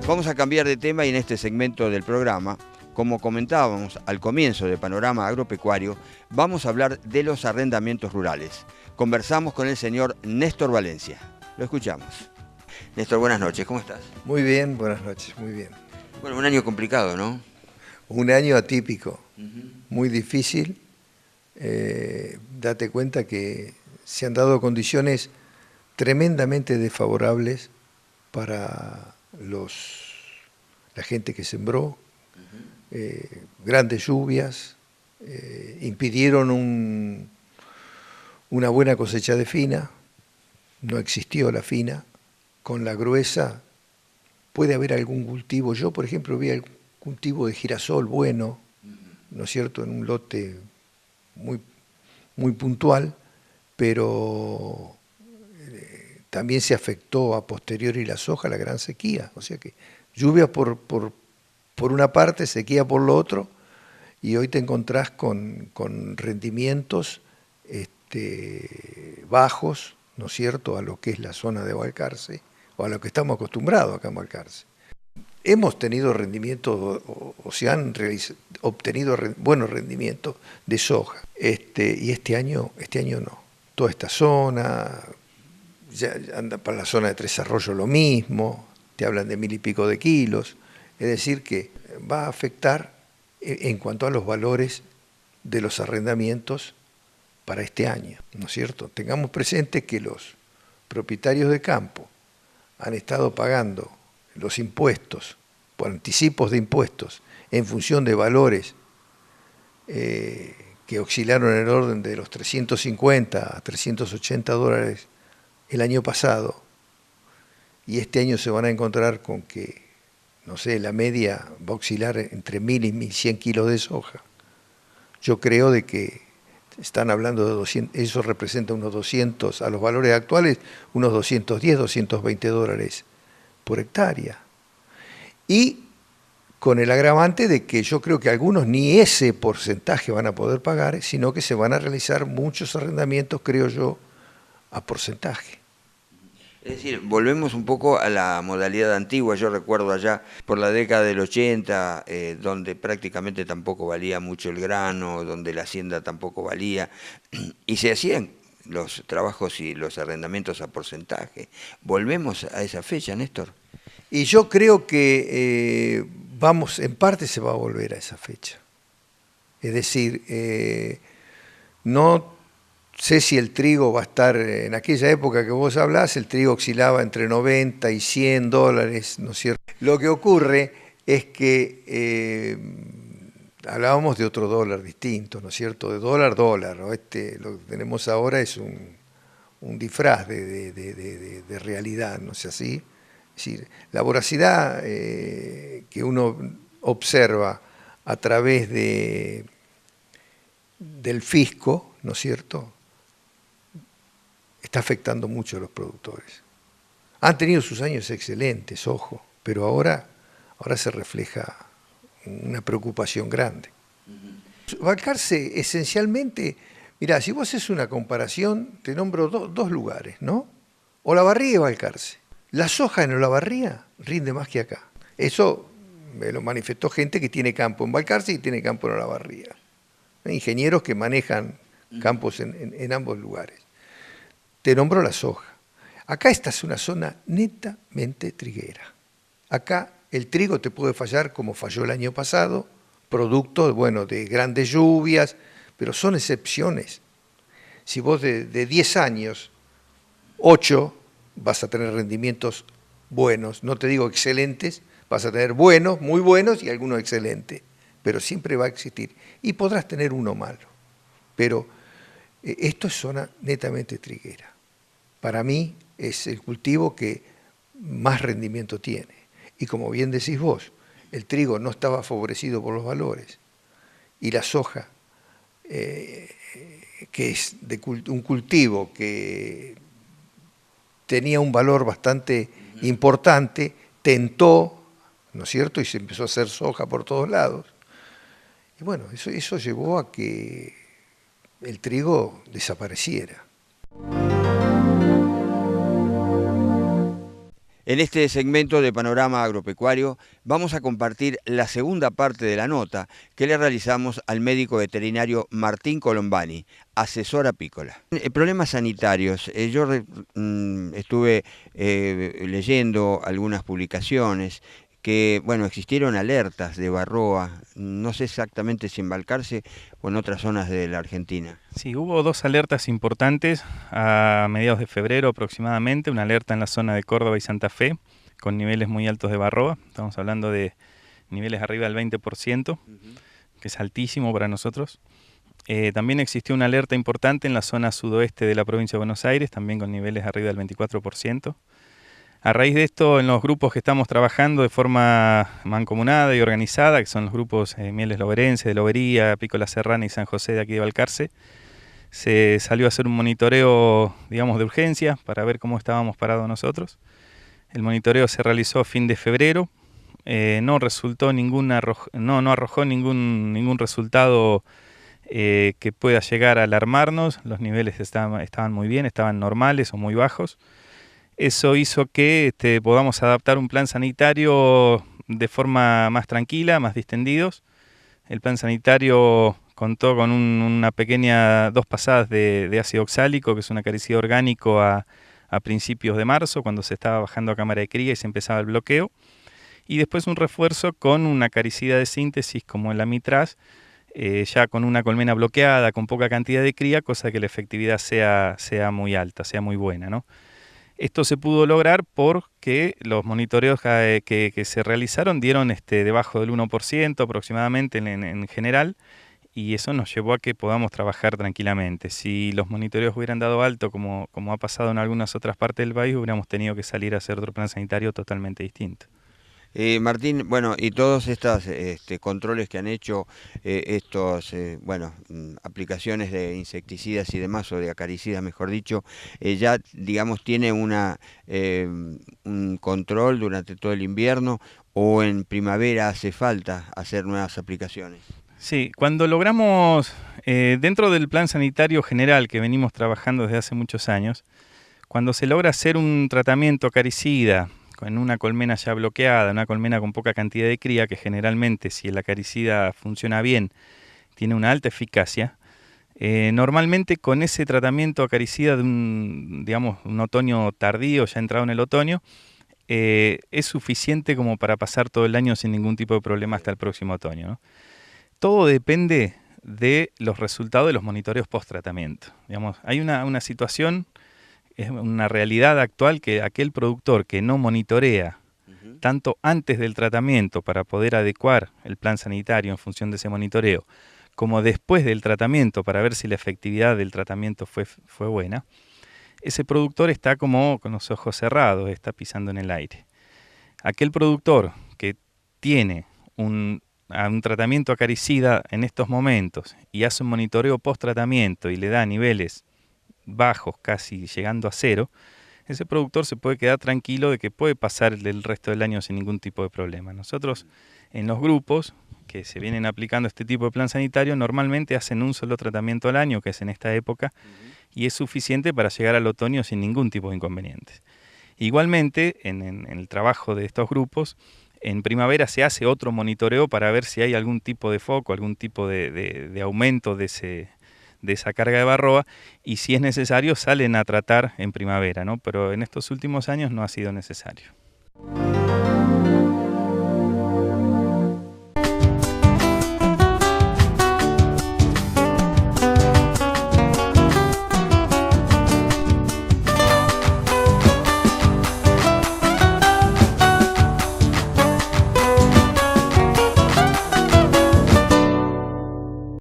Vamos a cambiar de tema y en este segmento del programa, como comentábamos al comienzo del panorama agropecuario, vamos a hablar de los arrendamientos rurales. Conversamos con el señor Néstor Valencia. Lo escuchamos. Néstor, buenas noches, ¿cómo estás? Muy bien, buenas noches, muy bien. Bueno, un año complicado, ¿no? Un año atípico, muy difícil. Date cuenta que se han dado condiciones tremendamente desfavorables para la gente que sembró. Grandes lluvias impidieron una buena cosecha de fina. No existió la fina. Con la gruesa puede haber algún cultivo. Yo, por ejemplo, vi algún cultivo de girasol bueno, ¿no es cierto?, en un lote muy, muy puntual, pero también se afectó a posteriori la soja, la gran sequía. O sea que lluvia por una parte, sequía por lo otro, y hoy te encontrás con rendimientos bajos, ¿no es cierto?, a lo que es la zona de Balcarce, o a lo que estamos acostumbrados acá en Balcarce. Hemos tenido rendimientos, o se han obtenido buenos rendimientos de soja, y este año no. Toda esta zona, ya anda para la zona de Tres Arroyos lo mismo, te hablan de 1000 y pico de kilos, es decir que va a afectar en cuanto a los valores de los arrendamientos para este año, ¿no es cierto? Tengamos presente que los propietarios de campo han estado pagando los impuestos, por anticipos de impuestos, en función de valores que oscilaron en el orden de los 350 a 380 dólares el año pasado, y este año se van a encontrar con que, no sé, la media va a oscilar entre 1000 y 1100 kilos de soja. Yo creo de que están hablando de 200, eso representa unos 200, a los valores actuales, unos 210, 220 dólares por hectárea. Y con el agravante de que yo creo que algunos ni ese porcentaje van a poder pagar, sino que se van a realizar muchos arrendamientos, creo yo, a porcentaje. Es decir, volvemos un poco a la modalidad antigua. Yo recuerdo allá por la década del 80, donde prácticamente tampoco valía mucho el grano, donde la hacienda tampoco valía, y se hacían los trabajos y los arrendamientos a porcentaje. ¿Volvemos a esa fecha, Néstor? Y yo creo que en parte se va a volver a esa fecha. Es decir, no sé si el trigo va a estar, en aquella época que vos hablás, el trigo oscilaba entre 90 y 100 dólares, ¿no es cierto? Lo que ocurre es que hablábamos de otro dólar distinto, ¿no es cierto? De dólar, ¿no? Lo que tenemos ahora es un disfraz de realidad, ¿no es así? Es decir, la voracidad que uno observa a través del fisco, ¿no es cierto?, está afectando mucho a los productores. Han tenido sus años excelentes, ojo, pero ahora se refleja una preocupación grande. Balcarce, esencialmente, mirá, si vos haces una comparación, te nombro dos lugares, ¿no? Olavarría y Balcarce. La soja en Olavarría rinde más que acá. Eso me lo manifestó gente que tiene campo en Balcarce y tiene campo en Olavarría. Ingenieros que manejan campos en ambos lugares. Te nombro la soja. Acá esta es una zona netamente triguera. Acá el trigo te puede fallar como falló el año pasado, producto, bueno, de grandes lluvias, pero son excepciones. Si vos de 10 años, 8 vas a tener rendimientos buenos, no te digo excelentes, vas a tener buenos, muy buenos y algunos excelentes, pero siempre va a existir. Y podrás tener uno malo, pero esto es zona netamente triguera. Para mí es el cultivo que más rendimiento tiene. Y como bien decís vos, el trigo no estaba favorecido por los valores. Y la soja, que es un cultivo que tenía un valor bastante importante, tentó, ¿no es cierto?, y se empezó a hacer soja por todos lados. Y bueno, eso llevó a que el trigo desapareciera. En este segmento de Panorama Agropecuario vamos a compartir la segunda parte de la nota que le realizamos al médico veterinario Martín Colombani, asesor apícola. Problemas sanitarios. Yo estuve leyendo algunas publicaciones que, bueno, existieron alertas de varroa, no sé exactamente si en Balcarce o en otras zonas de la Argentina. Sí, hubo dos alertas importantes a mediados de febrero aproximadamente, una alerta en la zona de Córdoba y Santa Fe, con niveles muy altos de varroa, estamos hablando de niveles arriba del 20%, que es altísimo para nosotros. También existió una alerta importante en la zona sudoeste de la provincia de Buenos Aires, también con niveles arriba del 24%. A raíz de esto, en los grupos que estamos trabajando de forma mancomunada y organizada, que son los grupos Mieles Loberense, de Lobería, Apícola Serrana y San José de aquí de Balcarce, se salió a hacer un monitoreo, digamos, de urgencia para ver cómo estábamos parados nosotros. El monitoreo se realizó a fin de febrero, no arrojó ningún resultado que pueda llegar a alarmarnos. Los niveles estaban muy bien, estaban normales o muy bajos. Eso hizo que podamos adaptar un plan sanitario de forma más tranquila, más distendidos. El plan sanitario contó con dos pasadas de ácido oxálico, que es un acaricida orgánico a principios de marzo, cuando se estaba bajando a cámara de cría y se empezaba el bloqueo. Y después un refuerzo con una acaricida de síntesis como el Amitraz, ya con una colmena bloqueada, con poca cantidad de cría, cosa que la efectividad sea muy alta, sea muy buena, ¿no? Esto se pudo lograr porque los monitoreos que se realizaron dieron debajo del 1% aproximadamente en general, y eso nos llevó a que podamos trabajar tranquilamente. Si los monitoreos hubieran dado alto, como ha pasado en algunas otras partes del país, hubiéramos tenido que salir a hacer otro plan sanitario totalmente distinto. Martín, bueno, y todos estos controles que han hecho, aplicaciones de insecticidas y demás, o de acaricidas, mejor dicho, ya, digamos, tiene un control durante todo el invierno, o en primavera hace falta hacer nuevas aplicaciones. Sí, cuando logramos, dentro del plan sanitario general que venimos trabajando desde hace muchos años, cuando se logra hacer un tratamiento acaricida, en una colmena ya bloqueada, una colmena con poca cantidad de cría, que generalmente, si el acaricida funciona bien, tiene una alta eficacia, normalmente con ese tratamiento acaricida de un otoño tardío, ya entrado en el otoño, es suficiente como para pasar todo el año sin ningún tipo de problema hasta el próximo otoño, ¿no? Todo depende de los resultados de los monitoreos post-tratamiento. Digamos, hay una situación, es una realidad actual, que aquel productor que no monitorea tanto antes del tratamiento para poder adecuar el plan sanitario en función de ese monitoreo, como después del tratamiento para ver si la efectividad del tratamiento fue buena, ese productor está como con los ojos cerrados, está pisando en el aire. Aquel productor que tiene un tratamiento acaricida en estos momentos y hace un monitoreo post-tratamiento y le da niveles bajos, casi llegando a cero, ese productor se puede quedar tranquilo de que puede pasar el resto del año sin ningún tipo de problema. Nosotros, en los grupos que se vienen aplicando este tipo de plan sanitario, normalmente hacen un solo tratamiento al año, que es en esta época, y es suficiente para llegar al otoño sin ningún tipo de inconvenientes. Igualmente, en el trabajo de estos grupos, en primavera se hace otro monitoreo para ver si hay algún tipo de foco, algún tipo de aumento de esa carga de varroa, y si es necesario salen a tratar en primavera, ¿no? Pero en estos últimos años no ha sido necesario.